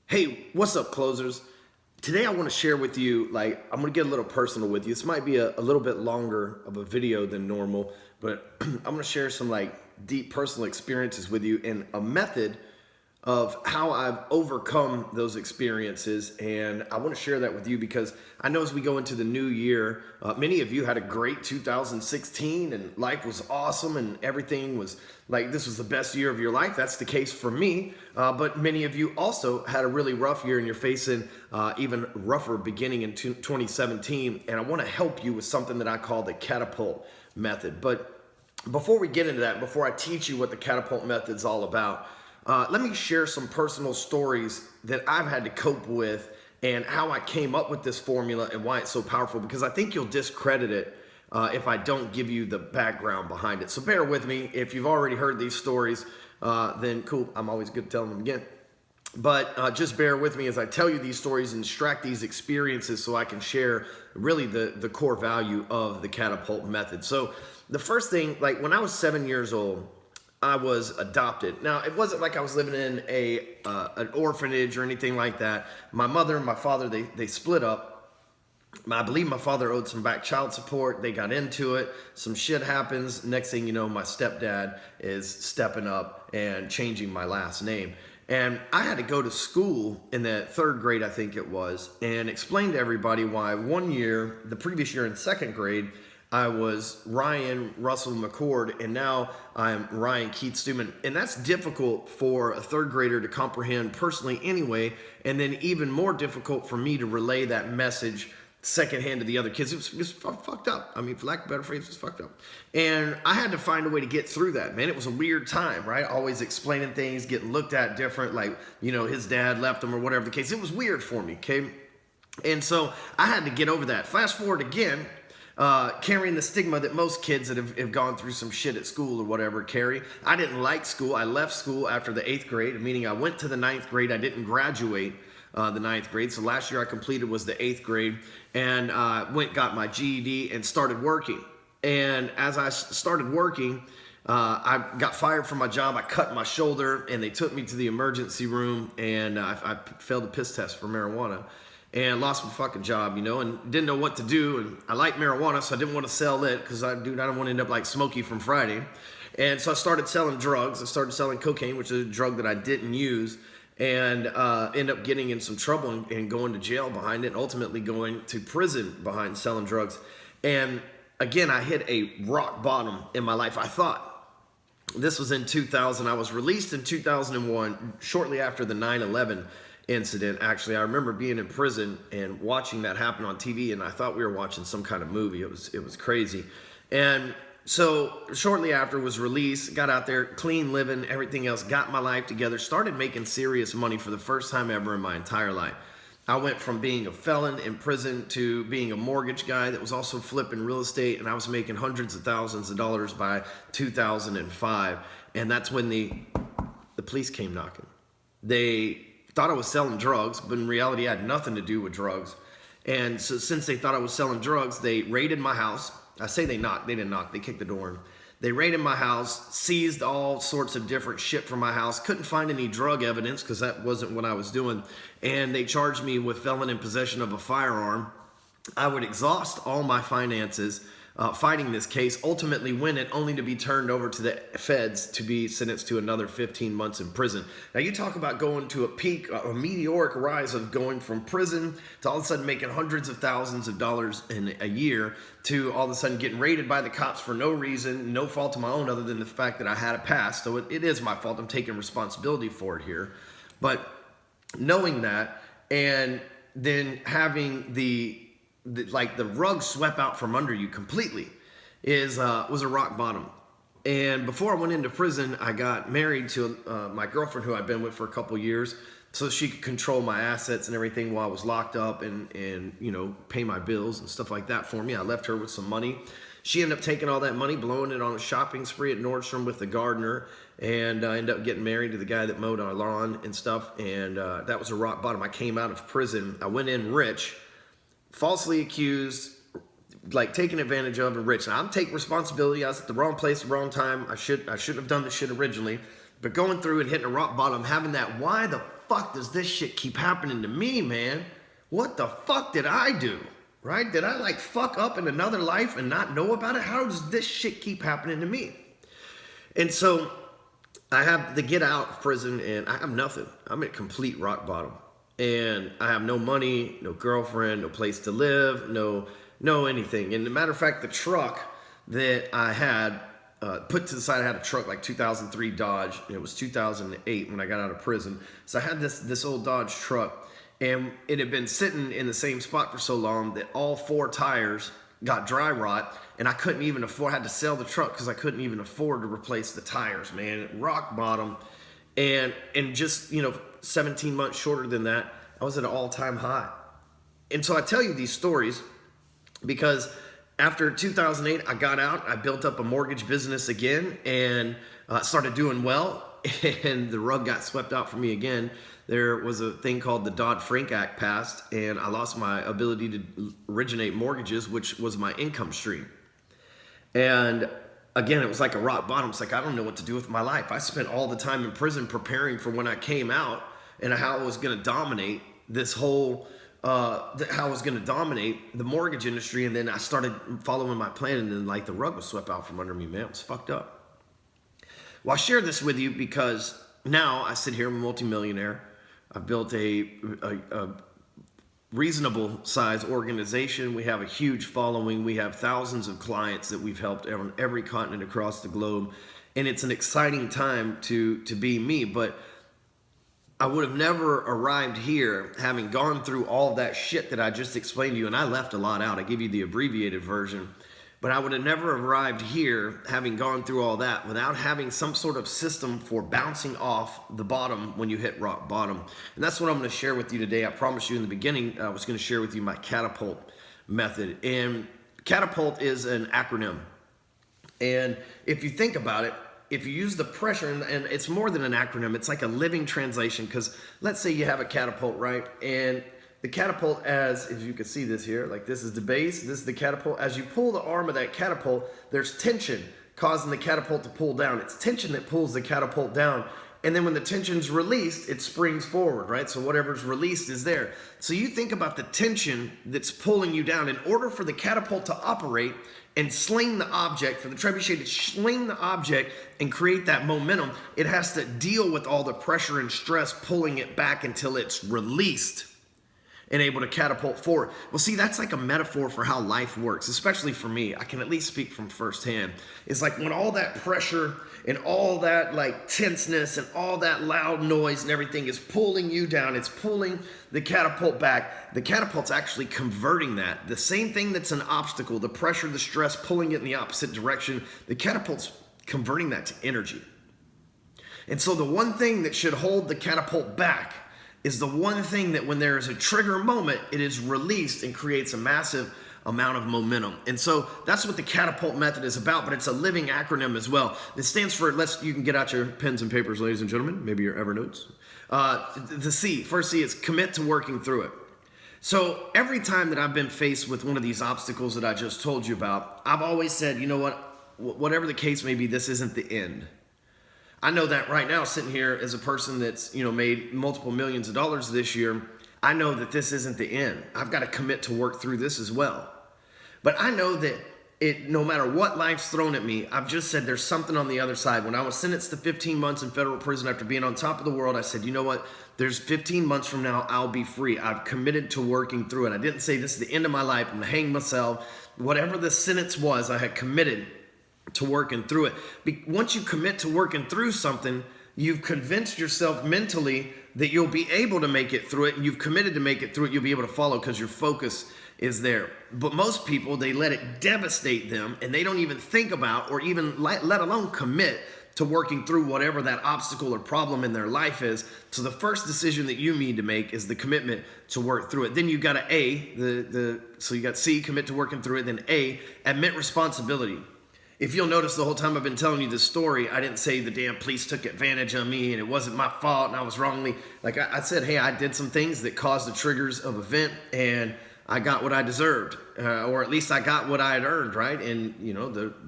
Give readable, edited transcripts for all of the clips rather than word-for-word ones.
Hey, what's up, closers? Today I want to share with you, I'm going to get a little personal with you. This might be a little bit longer of a video than normal, but I'm going to share some deep personal experiences with you and a method of how I've overcome those experiences. And I want to share that with you because I know as we go into the new year, many of you had a great 2016 and life was awesome and everything was like this was the best year of your life. That's the case for me. But many of you also had a really rough year and you're facing even rougher beginning in 2017. And I want to help you with something that I call the CATAPULT method. But before we get into that, before I teach you what the CATAPULT method is all about, let me share some personal stories that I've had to cope with and how I came up with this formula and why it's so powerful, because I think you'll discredit it if I don't give you the background behind it. So bear with me. If you've already heard these stories, then cool. I'm always good at telling them again. But just bear with me as I tell you these stories and extract these experiences so I can share really the core value of the CATAPULT method. So the first thing, when I was 7 years old, I was adopted. Now, it wasn't like I was living in an orphanage or anything like that. My mother and my father, they split up. I believe my father owed some back child support. They got into it. Some shit happens. Next thing you know, my stepdad is stepping up and changing my last name. And I had to go to school in the third grade, I think it was, and explain to everybody why one year, the previous year in second grade, I was Ryan Russell McCord, and now I'm Ryan Keith Stewman. And that's difficult for a third grader to comprehend personally anyway, and then even more difficult for me to relay that message secondhand to the other kids. It was fucked up. I mean, for lack of a better phrase, it was fucked up. And I had to find a way to get through that, man. It was a weird time, right? Always explaining things, getting looked at different, his dad left him or whatever the case. It was weird for me, okay? And so I had to get over that. Fast forward again, carrying the stigma that most kids that have gone through some shit at school or whatever carry. I didn't like school. I left school after the 8th grade, meaning I went to the 9th grade. I didn't graduate the 9th grade. So last year I completed was the 8th grade, and got my GED and started working. And as I started working, I got fired from my job. I cut my shoulder and they took me to the emergency room, and I failed a piss test for marijuana. And lost my fucking job, and didn't know what to do. And I like marijuana, so I didn't want to sell it because I don't want to end up like Smokey from Friday. And so I started selling drugs. I started selling cocaine, which is a drug that I didn't use, and end up getting in some trouble and going to jail behind it, and ultimately going to prison behind selling drugs. And again, I hit a rock bottom in my life. I thought this was in 2000. I was released in 2001, shortly after the 9/11 incident. Actually, I remember being in prison and watching that happen on TV, and I thought we were watching some kind of movie. It was crazy. And so shortly after was released, got out there, clean living, everything else, got my life together, started making serious money for the first time ever in my entire life. I went from being a felon in prison to being a mortgage guy that was also flipping real estate, and I was making hundreds of thousands of dollars by 2005. And that's when the police came knocking. They thought I was selling drugs, but in reality I had nothing to do with drugs. And so since they thought I was selling drugs, they raided my house. I say they knocked, they didn't knock, they kicked the door in. They raided my house, seized all sorts of different shit from my house, couldn't find any drug evidence because that wasn't what I was doing. And they charged me with felon in possession of a firearm. I would exhaust all my finances fighting this case, ultimately win it, only to be turned over to the feds to be sentenced to another 15 months in prison. Now you talk about going to a peak, a meteoric rise of going from prison to all of a sudden making hundreds of thousands of dollars in a year, to all of a sudden getting raided by the cops for no reason, no fault of my own other than the fact that I had a past. So it is my fault. I'm taking responsibility for it here. But knowing that, and then having the rug swept out from under you completely was a rock bottom. And before I went into prison, I got married to my girlfriend, who I'd been with for a couple years, so she could control my assets and everything while I was locked up and pay my bills and stuff like that for me. I left her with some money. She ended up taking all that money, blowing it on a shopping spree at Nordstrom with the gardener, and I ended up getting married to the guy that mowed our lawn and stuff. And that was a rock bottom. I came out of prison. I went in rich, falsely accused, taken advantage of, and rich. Now, I'm taking responsibility. I was at the wrong place, the wrong time. I shouldn't have done this shit originally. But going through and hitting a rock bottom, having that why the fuck does this shit keep happening to me, man? What the fuck did I do? Right? Did I like fuck up in another life and not know about it? How does this shit keep happening to me? And so I have to get out of prison and I have nothing. I'm at complete rock bottom. And I have no money, no girlfriend, no place to live, no anything. And as a matter of fact, the truck that I had put to the side, I had a truck like 2003 Dodge, and it was 2008 when I got out of prison. So I had this old Dodge truck. And it had been sitting in the same spot for so long that all 4 tires got dry rot, and I couldn't even afford, I had to sell the truck because I couldn't even afford to replace the tires, man. Rock bottom. And just, 17 months shorter than that, I was at an all-time high. And so I tell you these stories because after 2008, I got out, I built up a mortgage business again, and started doing well, and the rug got swept out for me again. There was a thing called the Dodd-Frank Act passed, and I lost my ability to originate mortgages, which was my income stream. And again, it was like a rock bottom. It's like, I don't know what to do with my life. I spent all the time in prison preparing for when I came out and how I was going to dominate this whole, how I was going to dominate the mortgage industry. And then I started following my plan, and then like the rug was swept out from under me, man. It was fucked up. Well, I share this with you because now I sit here, I'm a multimillionaire. I've built a reasonable size organization. We have a huge following. We have thousands of clients that we've helped on every continent across the globe. And it's an exciting time to be me. But I would have never arrived here having gone through all that shit that I just explained to you. And I left a lot out. I give you the abbreviated version. But I would have never arrived here having gone through all that without having some sort of system for bouncing off the bottom when you hit rock bottom. And that's what I'm going to share with you today. I promised you in the beginning I was going to share with you my CATAPULT method. And CATAPULT is an acronym. And if you think about it, if you use the pressure, and it's more than an acronym, it's like a living translation, because let's say you have a catapult, right? And the catapult, as you can see this here, like this is the base, this is the catapult. As you pull the arm of that catapult, there's tension causing the catapult to pull down. It's tension that pulls the catapult down. And then when the tension's released, it springs forward, right? So whatever's released is there. So you think about the tension that's pulling you down. In order for the catapult to operate and sling the object, for the trebuchet to sling the object and create that momentum, it has to deal with all the pressure and stress pulling it back until it's released and able to catapult forward. Well, see, that's like a metaphor for how life works, especially for me. I can at least speak from firsthand. It's like when all that pressure and all that like tenseness and all that loud noise and everything is pulling you down, it's pulling the catapult back. The catapult's actually converting that. The same thing that's an obstacle, the pressure, the stress, pulling it in the opposite direction, the catapult's converting that to energy. And so the one thing that should hold the catapult back is the one thing that when there is a trigger moment, it is released and creates a massive amount of momentum. And so that's what the CATAPULT method is about, but it's a living acronym as well. It stands for, you can get out your pens and papers, ladies and gentlemen, maybe your Evernotes. The C, first C is commit to working through it. So every time that I've been faced with one of these obstacles that I just told you about, I've always said, you know what, whatever the case may be, this isn't the end. I know that right now, sitting here as a person that's, made multiple millions of dollars this year, I know that this isn't the end. I've got to commit to work through this as well. But I know that no matter what life's thrown at me, I've just said there's something on the other side. When I was sentenced to 15 months in federal prison after being on top of the world, I said, you know what? There's 15 months from now, I'll be free. I've committed to working through it. I didn't say this is the end of my life. I'm going to hang myself. Whatever the sentence was, I had committed to working through it. Once you commit to working through something, you've convinced yourself mentally that you'll be able to make it through it, and you've committed to make it through it. You'll be able to follow because your focus is there. But most people, they let it devastate them, and they don't even think about or even let alone commit to working through whatever that obstacle or problem in their life is. So the first decision that you need to make is the commitment to work through it. Then you got so you got C, commit to working through it. Then A, admit responsibility. If you'll notice, the whole time I've been telling you this story, I didn't say the damn police took advantage of me and it wasn't my fault and I was wrongly. Like I said, hey, I did some things that caused the triggers of event and I got what I deserved, or at least I got what I had earned, right? And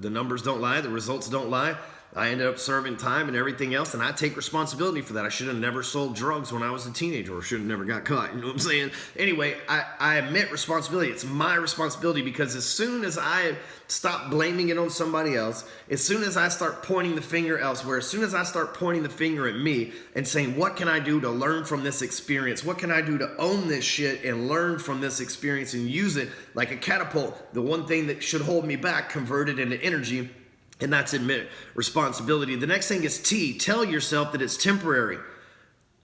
the numbers don't lie, the results don't lie. I ended up serving time and everything else, and I take responsibility for that. I should have never sold drugs when I was a teenager, or should have never got caught. You know what I'm saying? Anyway, I admit responsibility. It's my responsibility, because as soon as I stop blaming it on somebody else, as soon as I start pointing the finger elsewhere, as soon as I start pointing the finger at me and saying, what can I do to learn from this experience? What can I do to own this shit and learn from this experience and use it like a catapult? The one thing that should hold me back, convert it into energy, and that's admit responsibility. The next thing is T, tell yourself that it's temporary.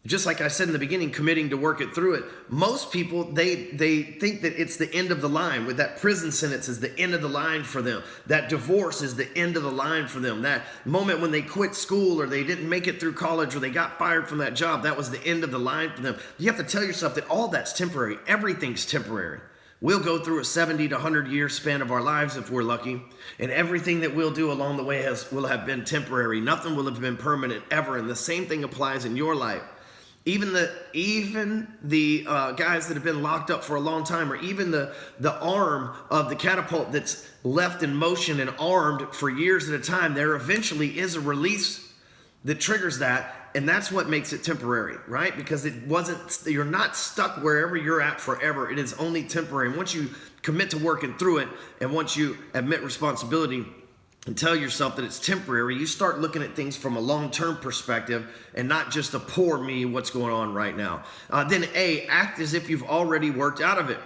Just like I said in the beginning, committing to work it through it. Most people, they think that it's the end of the line. With that prison sentence is the end of the line for them. That divorce is the end of the line for them. That moment when they quit school, or they didn't make it through college, or they got fired from that job, that was the end of the line for them. You have to tell yourself that all that's temporary. Everything's temporary. We'll go through a 70 to 100 year span of our lives if we're lucky, and everything that we'll do along the way will have been temporary. Nothing will have been permanent ever, and the same thing applies in your life. Even the guys that have been locked up for a long time, or even the arm of the catapult that's left in motion and armed for years at a time, there eventually is a release that triggers that, and that's what makes it temporary, right? Because you're not stuck wherever you're at forever. It is only temporary. And once you commit to working through it, and once you admit responsibility and tell yourself that it's temporary, you start looking at things from a long-term perspective and not just a poor me, what's going on right now. Then A, act as if you've already worked out of it.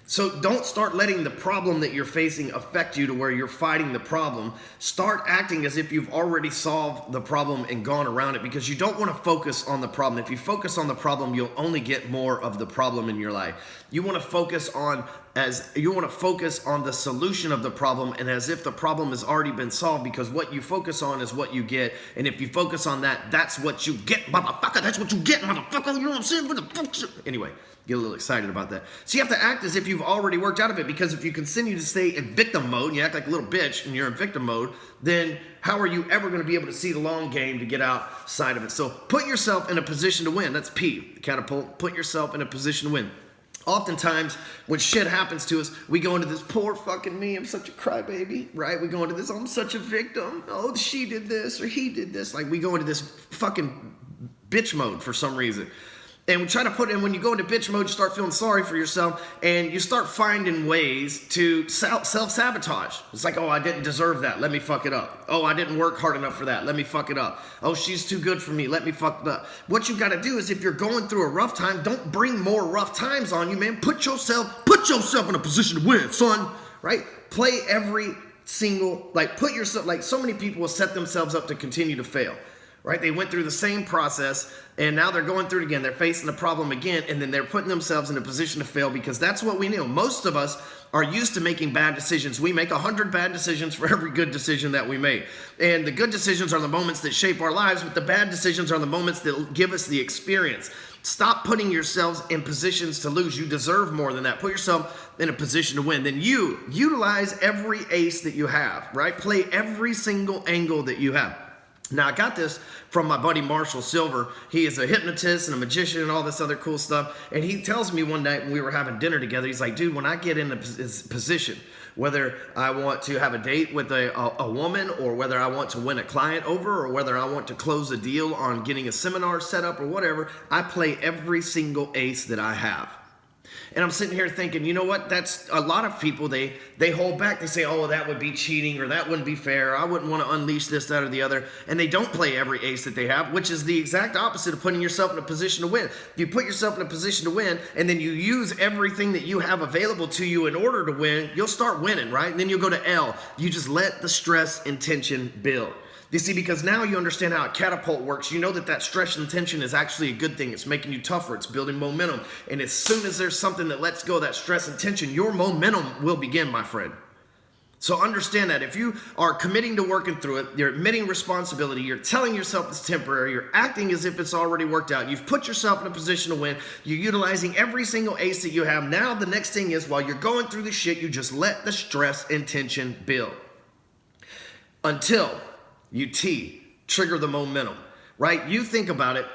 So don't start letting the problem that you're facing affect you to where you're fighting the problem. Start acting as if you've already solved the problem and gone around it, because you don't want to focus on the problem. If you focus on the problem, you'll only get more of the problem in your life. You want to focus on the solution of the problem, and as if the problem has already been solved, because what you focus on is what you get. And if you focus on that, that's what you get, motherfucker. That's what you get, motherfucker. You know what I'm saying? Anyway, get a little excited about that. So you have to act as if you've already worked out of it, because if you continue to stay in victim mode and you act like a little bitch and you're in victim mode, then how are you ever going to be able to see the long game to get outside of it? So put yourself in a position to win. That's P, catapult. Put yourself in a position to win. Oftentimes, when shit happens to us, we go into this poor fucking me, I'm such a crybaby, right? We go into this, I'm such a victim. Oh, she did this or he did this. Like, we go into this fucking bitch mode for some reason. And we try to put in, when you go into bitch mode, you start feeling sorry for yourself, and you start finding ways to self-sabotage. It's like, oh, I didn't deserve that. Let me fuck it up. Oh, I didn't work hard enough for that. Let me fuck it up. Oh, she's too good for me. Let me fuck it up. What you got to do is, if you're going through a rough time, don't bring more rough times on you, man. Put yourself in a position to win, son, right? Play every single, put yourself, so many people will set themselves up to continue to fail. Right? They went through the same process, and now they're going through it again. They're facing the problem again, and then they're putting themselves in a position to fail, because that's what we know. Most of us are used to making bad decisions. We make 100 bad decisions for every good decision that we make. And the good decisions are the moments that shape our lives, but the bad decisions are the moments that give us the experience. Stop putting yourselves in positions to lose. You deserve more than that. Put yourself in a position to win. Then you utilize every ace that you have, right? Play every single angle that you have. Now, I got this from my buddy Marshall Silver. He is a hypnotist and a magician and all this other cool stuff. And he tells me one night when we were having dinner together, he's like, dude, when I get in a position, whether I want to have a date with a woman, or whether I want to win a client over, or whether I want to close a deal on getting a seminar set up or whatever, I play every single ace that I have. And I'm sitting here thinking, you know what? That's a lot of people, they hold back. They say, oh, that would be cheating, or that wouldn't be fair. I wouldn't want to unleash this, that, or the other. And they don't play every ace that they have, which is the exact opposite of putting yourself in a position to win. You put yourself in a position to win, and then you use everything that you have available to you in order to win, you'll start winning, right? And then you'll go to L. You just let the stress and tension build. You see, because now you understand how a catapult works. You know that stress and tension is actually a good thing. It's making you tougher. It's building momentum. And as soon as there's something that lets go of that stress and tension, your momentum will begin, my friend. So understand that. If you are committing to working through it, you're admitting responsibility, you're telling yourself it's temporary, you're acting as if it's already worked out, you've put yourself in a position to win, you're utilizing every single ace that you have. Now the next thing is, while you're going through the shit, you just let the stress and tension build. Until you trigger the momentum, right? You think about it.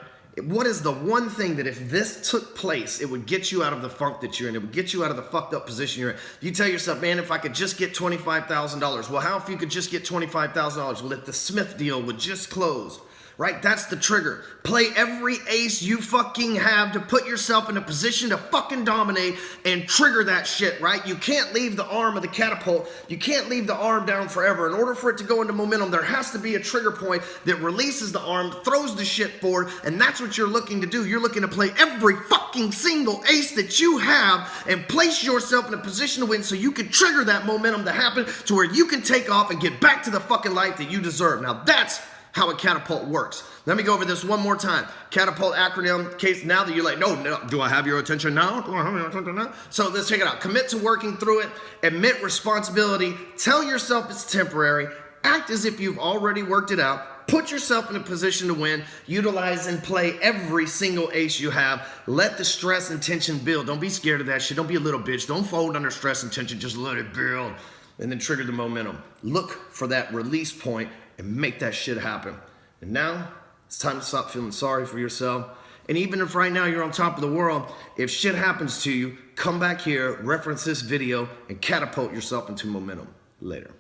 What is the one thing that if this took place, it would get you out of the funk that you're in? It would get you out of the fucked up position you're in. You tell yourself, man, if I could just get $25,000. Well, how if you could just get $25,000? Well, if the Smith deal would just close. Right? That's the trigger. Play every ace you fucking have to put yourself in a position to fucking dominate and trigger that shit, right? You can't leave the arm of the catapult. You can't leave the arm down forever. In order for it to go into momentum, there has to be a trigger point that releases the arm, throws the shit forward, and that's what you're looking to do. You're looking to play every fucking single ace that you have and place yourself in a position to win so you can trigger that momentum to happen to where you can take off and get back to the fucking life that you deserve. Now that's how a catapult works. Let me go over this one more time. Catapult acronym, case now that you're like, no, do I have your attention now? Do I have your attention now? So let's check it out. Commit to working through it. Admit responsibility. Tell yourself it's temporary. Act as if you've already worked it out. Put yourself in a position to win. Utilize and play every single ace you have. Let the stress and tension build. Don't be scared of that shit. Don't be a little bitch. Don't fold under stress and tension. Just let it build. And then trigger the momentum. Look for that release point and make that shit happen. And now, it's time to stop feeling sorry for yourself. And even if right now you're on top of the world, if shit happens to you, come back here, reference this video, and catapult yourself into momentum. Later.